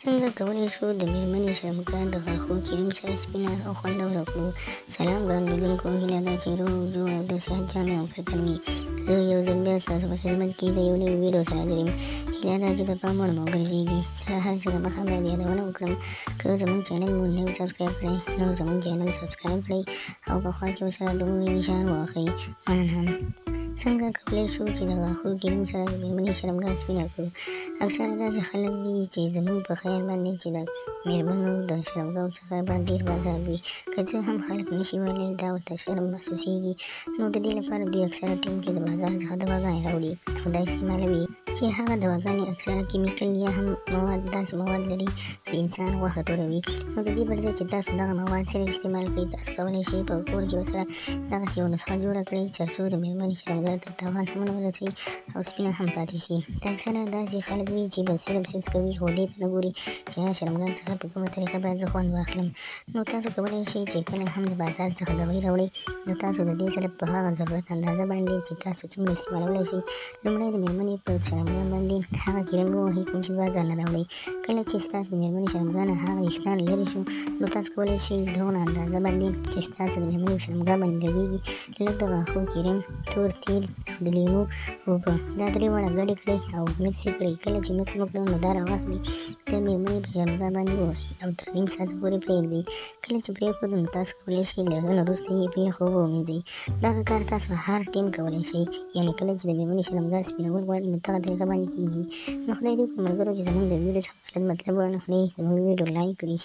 څنګه کولی شو د میرمنې شرمګا د غاښو کریم سره سپینه او خوندوره کړو؟ سلام ګران لیدونکو، هیله ده چې روغ جوړ او د صحت جامع او پرتن وي. زه یو ځل بیا ستاسو په خدمت کې د یو نوي ویډیو سره حاضر یم. هیله ده چې د پام وړ مو وګرځېږي. تر هر څه دمخه باید یادونه وکړم، که زموږ چینل مو نوی سبسکرایب کړئ نو زموږ چینل سبسکرایب کړئ او په خوا کې ورسره د اونۍ نشان ووهئ. مننه. څنګه کولی شو چې د غاښو کریم سره د میرمنې شرمګا سپینه کړو؟ اکثره داسې خلک دي چې زموږ په خیال باندې چې د میرمنو د شرمګاو څخه به ډېر بازار وي. که څه هم خلک نشي ویلی دا ورته شرم محسوسیږي، نو د دې لپاره دوی اکثره ټیم کې د بازار څخه دواګانې راوړي او دا استعمالوي چې هغه دواګانې اکثره کیمیکل یا هم داسې مواد لري چې انسان غوښه توروي. نو د دې پر ځای چې تاسو دغه مواد صرف استعمال کړئ، تاسو کولی شئ په کور کې ورسره دغسې یو نسخه جوړه کړئ تر څو د میرمنې شرمګا ته تاوان هم ونه ورسوي او سپینه هم پاتې شي. اکثره داسې خلک وي چې به صرف سیکس کوي، خو دې ته نه ګوري چې آیا شرمګا څخه په کومه طریقه باید زه خوند واخلم. نو تاسو کولی شئ چې کله هم د بازار څخه دوایي راوړئ، نو تاسو د دې سره په هغه ضرورت اندازه باندې چې تاسو څومره استعمالولی شئ، لومړی د میرمنې په شرمګا باندې هغه کریم ووهئ کوم چې بازار نه راوړئ. کله چې ستاسو د میرمنې شرمګا نه هغه ویښتان لرې شو، نو تاسو کولی شئ دغونه اندازه باندې چې ستاسو د میرمنې په شرمګا باندې لګېږي لږ د غاښو کریم، تور تیل او د لیمو اوبه دا درې واړه ګډې کړئ او مکس یې کړئ. کله چې مکس وکړئ نو دا راواخلئ، د میرمنې په شرمګا باندې ووهئ او تر نیم ساعته پورې پرېږدئ. کله چې پرېښودو نو تاسو کولی شئ له هغه نه وروسته یې په یخو اوبو ومینځئ. دغه کار تاسو هر ټیم کولی شئ، یعنې کله چې د میرمنې شرمګا سپینول غواړئ نو دغه طریقه باندې کېږي. نو خدای دې وکړي ملګرو چې زموږ د ویډیو څخه غلط مطلب وانخلئ، زموږ ویډیو لایک کړئ.